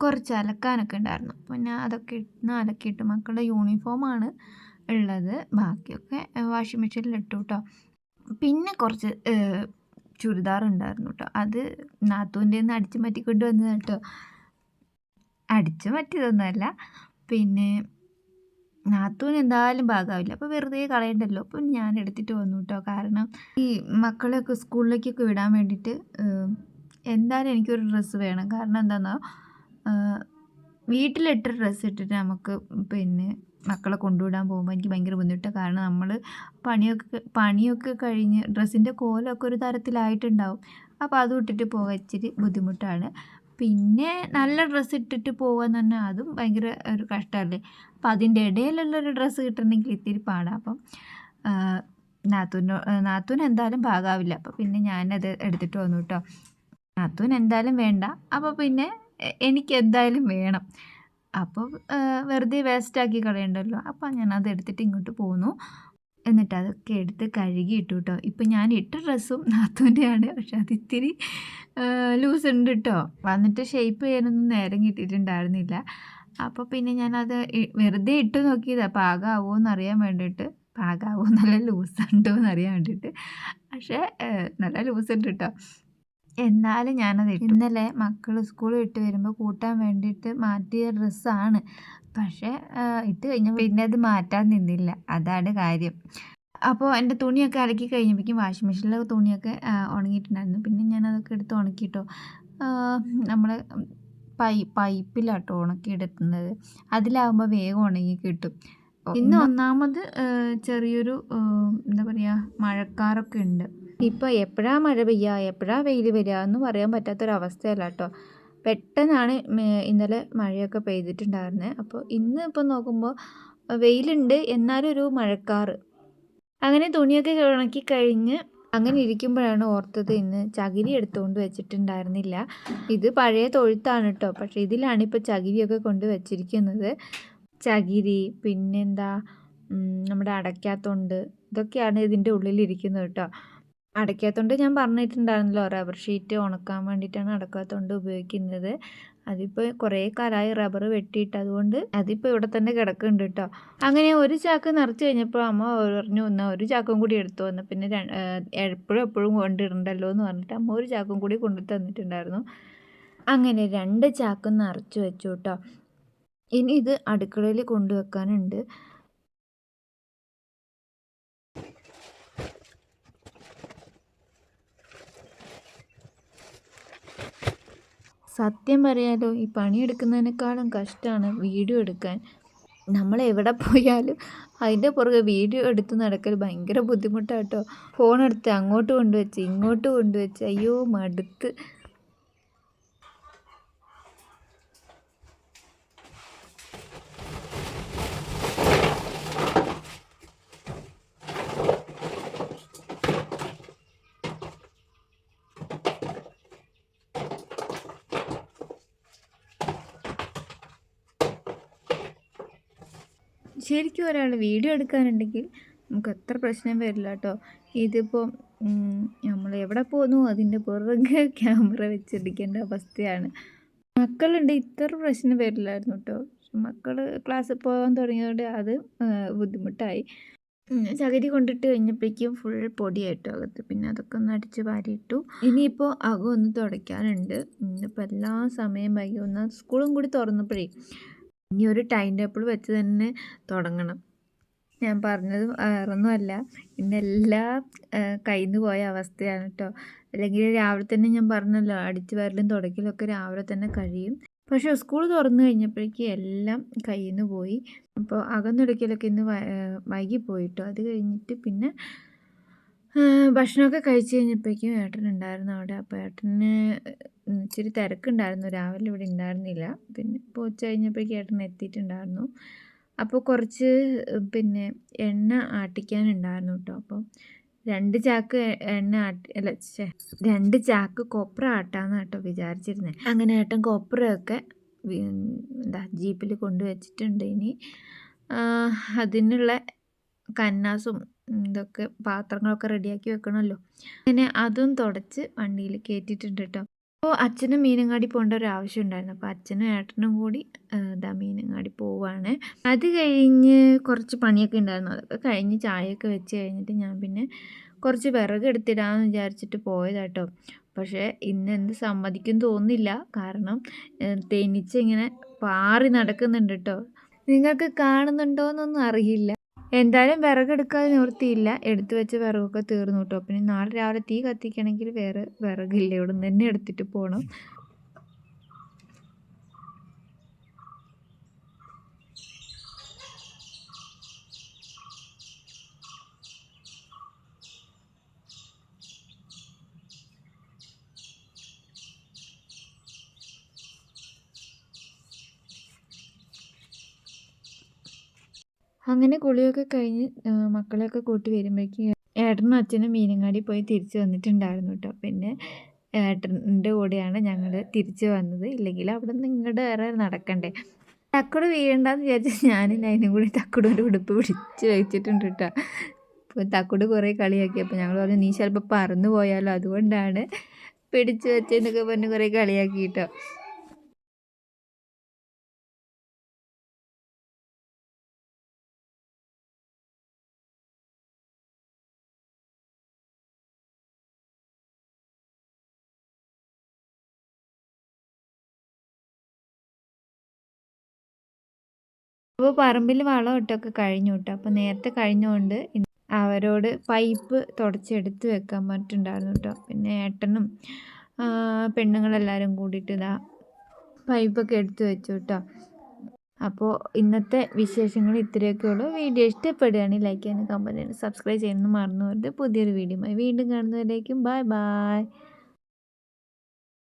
കുറച്ച് അലക്കാനൊക്കെ ഉണ്ടായിരുന്നു. അപ്പോൾ ഞാൻ അതൊക്കെ ഇന്ന് അലക്കിയിട്ട് മക്കളുടെ യൂണിഫോമാണ് ഉള്ളത്. ബാക്കിയൊക്കെ വാഷിംഗ് മെഷീനിൽ ഇട്ടു കേട്ടോ. പിന്നെ കുറച്ച് ചുരിദാർ ഉണ്ടായിരുന്നു കേട്ടോ. അത് നാത്തൂൻ്റെ നിന്ന് അടിച്ച് മാറ്റിക്കൊണ്ട് വന്നതാണ് കേട്ടോ. അടിച്ച് മാറ്റിയതൊന്നുമല്ല. പിന്നെ നാത്തൂന് എന്തായാലും ഭാഗമാവില്ല, അപ്പോൾ വെറുതെ കളയണ്ടല്ലോ. അപ്പം ഞാൻ എടുത്തിട്ട് വന്നു കേട്ടോ. കാരണം ഈ മക്കളെയൊക്കെ സ്കൂളിലേക്കൊക്കെ വിടാൻ വേണ്ടിയിട്ട് എന്തായാലും എനിക്കൊരു ഡ്രസ്സ് വേണം. കാരണം എന്താണെന്നോ, വീട്ടിലിട്ട ഡ്രസ്സ് ഇട്ടിട്ട് നമുക്ക് പിന്നെ മക്കളെ കൊണ്ടുവിടാൻ പോകുമ്പോൾ എനിക്ക് ഭയങ്കര ബുദ്ധിമുട്ടാണ്. കാരണം നമ്മൾ പണിയൊക്കെ കഴിഞ്ഞ് ഡ്രസ്സിൻ്റെ കോലമൊക്കെ ഒരു തരത്തിലായിട്ടുണ്ടാവും. അപ്പോൾ അതും ഇട്ടിട്ട് പോകാൻ ഇച്ചിരി ബുദ്ധിമുട്ടാണ്. പിന്നെ നല്ല ഡ്രസ്സ് ഇട്ടിട്ട് പോകുകയെന്ന് പറഞ്ഞാൽ അതും ഭയങ്കര ഒരു കഷ്ടമല്ലേ. അപ്പം അതിൻ്റെ ഇടയിലുള്ളൊരു ഡ്രസ്സ് കിട്ടണമെങ്കിൽ ഇത്തിരി പാടാണ്. അപ്പം നാത്തൂന് എന്തായാലും ഭാഗമാവില്ല. അപ്പോൾ പിന്നെ ഞാനത് എടുത്തിട്ട് വന്നു കേട്ടോ. നാത്തൂന് എന്തായാലും വേണ്ട, അപ്പോൾ പിന്നെ എനിക്ക് എന്തായാലും വേണം. അപ്പോൾ വെറുതെ വേസ്റ്റാക്കി കളയണ്ടല്ലോ. അപ്പോൾ ഞാനത് എടുത്തിട്ട് ഇങ്ങോട്ട് പോന്നു. എന്നിട്ട് അതൊക്കെ എടുത്ത് കഴുകിയിട്ടു കേട്ടോ. ഇപ്പം ഞാൻ ഇട്ട ഡ്രസ്സും നാത്തൂൻ്റെയാണ്, പക്ഷെ അതിത്തിരി ലൂസ് ഉണ്ട് കേട്ടോ. വന്നിട്ട് ഷേപ്പ് ചെയ്യാനൊന്നും നേരം കിട്ടിയിട്ടുണ്ടായിരുന്നില്ല. അപ്പോൾ പിന്നെ ഞാനത് വെറുതെ ഇട്ട് നോക്കിയതാണ് പാകമാവുമോ എന്നറിയാൻ വേണ്ടിയിട്ട്. പാകമാവുമോ, നല്ല ലൂസ് ഉണ്ടോ എന്നറിയാൻ വേണ്ടിയിട്ട്. പക്ഷേ നല്ല ലൂസ് ഉണ്ട് കേട്ടോ. എന്നാലും ഞാനത് ഇന്നലെ മക്കൾ സ്കൂൾ വിട്ട് വരുമ്പോൾ കൂട്ടാൻ വേണ്ടിയിട്ട് മാറ്റിയ ഡ്രസ്സാണ്. പക്ഷേ ഇട്ട് കഴിഞ്ഞപ്പോൾ പിന്നെ അത് മാറ്റാൻ നിന്നില്ല, അതാണ് കാര്യം. അപ്പോൾ എൻ്റെ തുണിയൊക്കെ അലക്കി കഴിഞ്ഞപ്പോഴേക്കും വാഷിംഗ് മെഷീനിലെ തുണിയൊക്കെ ഉണങ്ങിയിട്ടുണ്ടായിരുന്നു. പിന്നെ ഞാനതൊക്കെ എടുത്ത് ഉണക്കിയിട്ടോ. നമ്മൾ പൈപ്പിലാട്ടോ ഉണക്കിയെടുക്കുന്നത്. അതിലാകുമ്പോൾ വേഗം ഉണങ്ങി കിട്ടും. ഇന്ന് ഒന്നാമത് ചെറിയൊരു എന്താ പറയുക, മഴക്കാറൊക്കെ ഉണ്ട്. ഇപ്പോൾ എപ്പോഴാണ് മഴ പെയ്യുക, എപ്പോഴാണ് വെയിൽ വരിക എന്ന് പറയാൻ പറ്റാത്തൊരവസ്ഥയല്ല കേട്ടോ. പെട്ടെന്നാണ് ഇന്നലെ മഴയൊക്കെ പെയ്തിട്ടുണ്ടായിരുന്നത്. അപ്പോൾ ഇന്ന് ഇപ്പം നോക്കുമ്പോൾ വെയിലുണ്ട്, എന്നാലും ഒരു മഴക്കാറ്. അങ്ങനെ തുണിയൊക്കെ ഉണക്കി കഴിഞ്ഞ് അങ്ങനെ ഇരിക്കുമ്പോഴാണ് ഓർത്തത് ഇന്ന് ചകിരി എടുത്തുകൊണ്ട് വെച്ചിട്ടുണ്ടായിരുന്നില്ല. ഇത് പഴയ തൊഴുത്താണ് കേട്ടോ, പക്ഷേ ഇതിലാണ് ഇപ്പോൾ ചകിരിയൊക്കെ കൊണ്ട് വെച്ചിരിക്കുന്നത്. ചകിരി, പിന്നെന്താ നമ്മുടെ അടയ്ക്കാത്തൊണ്ട്, ഇതൊക്കെയാണ് ഇതിൻ്റെ ഉള്ളിലിരിക്കുന്നത് കേട്ടോ. അടയ്ക്കാത്തൊണ്ട് ഞാൻ പറഞ്ഞിട്ടുണ്ടായിരുന്നല്ലോ, റബ്ബർ ഷീറ്റ് ഉണക്കാൻ വേണ്ടിയിട്ടാണ് അടയ്ക്കാത്തൊണ്ട് ഉപയോഗിക്കുന്നത്. അതിപ്പോൾ കുറേ കാലമായി റബ്ബർ വെട്ടിയിട്ട്, അതുകൊണ്ട് അതിപ്പോൾ ഇവിടെ തന്നെ കിടക്കുന്നുണ്ട് കേട്ടോ. അങ്ങനെ ഒരു ചാക്ക് നിറച്ച് കഴിഞ്ഞപ്പോൾ അമ്മ പറഞ്ഞു, എന്നാൽ ഒരു ചാക്കും കൂടി എടുത്തു വന്നു. പിന്നെ എപ്പോഴും കൊണ്ടിടണ്ടല്ലോ എന്ന് പറഞ്ഞിട്ട് അമ്മ ഒരു ചാക്കും കൂടി കൊണ്ടു തന്നിട്ടുണ്ടായിരുന്നു. അങ്ങനെ 2 ചാക്കും നിറച്ച് വെച്ചു കേട്ടോ. ഇനി ഇത് അടുക്കളയിൽ കൊണ്ടുവെക്കാനുണ്ട്. സത്യം പറയാലോ, ഈ പണിയെടുക്കുന്നതിനേക്കാളും കഷ്ടമാണ് വീഡിയോ എടുക്കാൻ. നമ്മൾ എവിടെ പോയാലും അതിൻ്റെ പുറകെ വീഡിയോ എടുത്ത് നടക്കൽ ഭയങ്കര ബുദ്ധിമുട്ടാണ് കേട്ടോ. ഫോണെടുത്ത് അങ്ങോട്ട് കൊണ്ടുവച്ച് ഇങ്ങോട്ട് കൊണ്ടുവച്ച് അയ്യോ മടുത്ത്. ശരിക്കും ഒരാൾ വീഡിയോ എടുക്കാനുണ്ടെങ്കിൽ നമുക്ക് എത്ര പ്രശ്നം വരില്ല കേട്ടോ. ഇതിപ്പോൾ നമ്മൾ എവിടെ പോകുന്നു അതിൻ്റെ പുറകെ ക്യാമറ വെച്ചെടുക്കേണ്ട അവസ്ഥയാണ്. മക്കളുണ്ട് ഇത്ര പ്രശ്നം വരില്ലായിരുന്നു കേട്ടോ. മക്കൾ ക്ലാസ്സിൽ പോകാൻ തുടങ്ങിയതോടെ അത് ബുദ്ധിമുട്ടായി. ചകിരി കൊണ്ടിട്ട് കഴിഞ്ഞപ്പോഴേക്കും ഫുൾ പൊടിയായിട്ടോ അകത്ത്. പിന്നെ അതൊക്കെ ഒന്ന് അടിച്ച് വാരിയിട്ടു. ഇനിയിപ്പോൾ അകം ഒന്ന് തുടയ്ക്കാനുണ്ട്. ഇപ്പോൾ എല്ലാ സമയം വൈകി, ഒന്ന് സ്കൂളും കൂടി തുറന്നപ്പോഴേ ഇനി ഒരു ടൈം ടേബിൾ വെച്ച് തന്നെ തുടങ്ങണം. ഞാൻ പറഞ്ഞത് വേറൊന്നുമല്ല, ഇന്നെല്ലാം കയ്യിൽ നിന്ന് പോയ അവസ്ഥയാണ് കേട്ടോ. അല്ലെങ്കിൽ രാവിലെ തന്നെ ഞാൻ പറഞ്ഞല്ലോ, അടിച്ച് വാരലും തുടയ്ക്കലൊക്കെ രാവിലെ തന്നെ കഴിയും. പക്ഷേ സ്കൂൾ തുറന്നു കഴിഞ്ഞപ്പോഴേക്കും എല്ലാം കയ്യിൽ നിന്ന് പോയി. അപ്പോൾ അകം തുടയ്ക്കലൊക്കെ ഇന്ന് വൈകിപ്പോയി കേട്ടോ. അത് കഴിഞ്ഞിട്ട് പിന്നെ ഭക്ഷണമൊക്കെ കഴിച്ച് കഴിഞ്ഞപ്പോഴേക്കും ഏട്ടനുണ്ടായിരുന്നു അവിടെ. അപ്പോൾ ഏട്ടന് ഇച്ചിരി തിരക്കുണ്ടായിരുന്നു, രാവിലെ ഇവിടെ ഉണ്ടായിരുന്നില്ല. പിന്നെ ഇപ്പോൾ ഉച്ച കഴിഞ്ഞപ്പോഴേക്കും ഏട്ടൻ എത്തിയിട്ടുണ്ടായിരുന്നു. അപ്പോൾ കുറച്ച് പിന്നെ എണ്ണ ആട്ടിക്കാനുണ്ടായിരുന്നു കേട്ടോ. അപ്പോൾ 2 ചാക്ക് എണ്ണ അല്ല 2 ചാക്ക് കൊപ്ര ആട്ടാന്ന് കേട്ടോ വിചാരിച്ചിരുന്നത്. അങ്ങനെ ഏട്ടൻ കൊപ്രയൊക്കെ ജീപ്പിൽ കൊണ്ടുവച്ചിട്ടുണ്ട്. ഇനി അതിനുള്ള കന്നാസും ഇതൊക്കെ പാത്രങ്ങളൊക്കെ റെഡിയാക്കി വെക്കണമല്ലോ. അങ്ങനെ അതും തുടച്ച് വണ്ടിയിൽ കയറ്റിയിട്ടുണ്ട് കേട്ടോ. അപ്പോൾ അച്ഛനും മീനങ്ങാടി പോകേണ്ട ഒരു ആവശ്യം ഉണ്ടായിരുന്നു. അപ്പോൾ അച്ഛനും ഏട്ടനും കൂടി മീനങ്ങാടി പോവുകയാണ്. അത് കഴിഞ്ഞ് കുറച്ച് പണിയൊക്കെ ഉണ്ടായിരുന്നു. അതൊക്കെ കഴിഞ്ഞ് ചായയൊക്കെ വെച്ച് കഴിഞ്ഞിട്ട് ഞാൻ പിന്നെ കുറച്ച് വിറക് എടുത്തിടാമെന്ന് വിചാരിച്ചിട്ട് പോയതാട്ടോ. പക്ഷേ ഇന്ന് എന്ത് സമ്മതിക്കും തോന്നുന്നില്ല. കാരണം തേനീച്ച പാറി നടക്കുന്നുണ്ട് കേട്ടോ. നിങ്ങൾക്ക് കാണുന്നുണ്ടോ എന്നൊന്നും അറിയില്ല. എന്തായാലും വിറകെടുക്കാതെ നിവൃത്തിയില്ല. എടുത്തു വെച്ച വിറകൊക്കെ തീർന്നു കേട്ടോ. പിന്നെ നാളെ രാവിലെ തീ കത്തിക്കണമെങ്കിൽ വേറെ വിറകില്ല, ഇവിടെ നിന്ന് തന്നെ എടുത്തിട്ട് പോകണം. അങ്ങനെ കുളിയൊക്കെ കഴിഞ്ഞ് മക്കളെയൊക്കെ കൂട്ടി വരുമ്പോഴേക്കും ഏട്ടനും അച്ഛനും മീനങ്ങാടി പോയി തിരിച്ച് വന്നിട്ടുണ്ടായിരുന്നു കേട്ടോ. പിന്നെ ഏട്ടൻ്റെ കൂടെയാണ് ഞങ്ങൾ തിരിച്ച് വന്നത്. ഇല്ലെങ്കിൽ അവിടെ നിന്ന് ഇങ്ങോട്ട് വേറെ നടക്കണ്ടേ. തക്കുട് വീഴണ്ടെന്ന് വിചാരിച്ച് ഞാനും അതിനും കൂടി തക്കുടിൻ്റെ ഉടുപ്പ് പിടിച്ച് വെച്ചിട്ടുണ്ട് കേട്ടോ. അപ്പോൾ തക്കുട് കുറേ കളിയാക്കി. അപ്പോൾ ഞങ്ങൾ പറഞ്ഞു നീ ചിലപ്പോൾ പറന്നു പോയാലോ, അതുകൊണ്ടാണ് പിടിച്ച് വെച്ചെന്നൊക്കെ പറഞ്ഞ് കുറേ കളിയാക്കി കേട്ടോ. അപ്പോൾ പറമ്പിൽ വളം ഇട്ടൊക്കെ കഴിഞ്ഞു കേട്ടോ. അപ്പോൾ നേരത്തെ കഴിഞ്ഞുകൊണ്ട് അവരോട് പൈപ്പ് തുടച്ചെടുത്ത് വെക്കാൻ പറഞ്ഞിട്ടുണ്ടായിരുന്നു കേട്ടോ. പിന്നെ ഏട്ടനും പെണ്ണുങ്ങളെല്ലാവരും കൂടിയിട്ട് പൈപ്പൊക്കെ എടുത്ത് വെച്ചു കേട്ടോ. അപ്പോൾ ഇന്നത്തെ വിശേഷങ്ങൾ ഇത്രയൊക്കെ ഉള്ളൂ. വീഡിയോ ഇഷ്ടപ്പെടുകയാണെങ്കിൽ ലൈക്ക് ചെയ്യാനും കമൻറ്റ് ചെയ്യാനും സബ്സ്ക്രൈബ് ചെയ്യാനും മറന്നു പോകരുത്. പുതിയൊരു വീഡിയോയുമായി വീണ്ടും കാണുന്നവരേക്കും ബൈ ബൈ.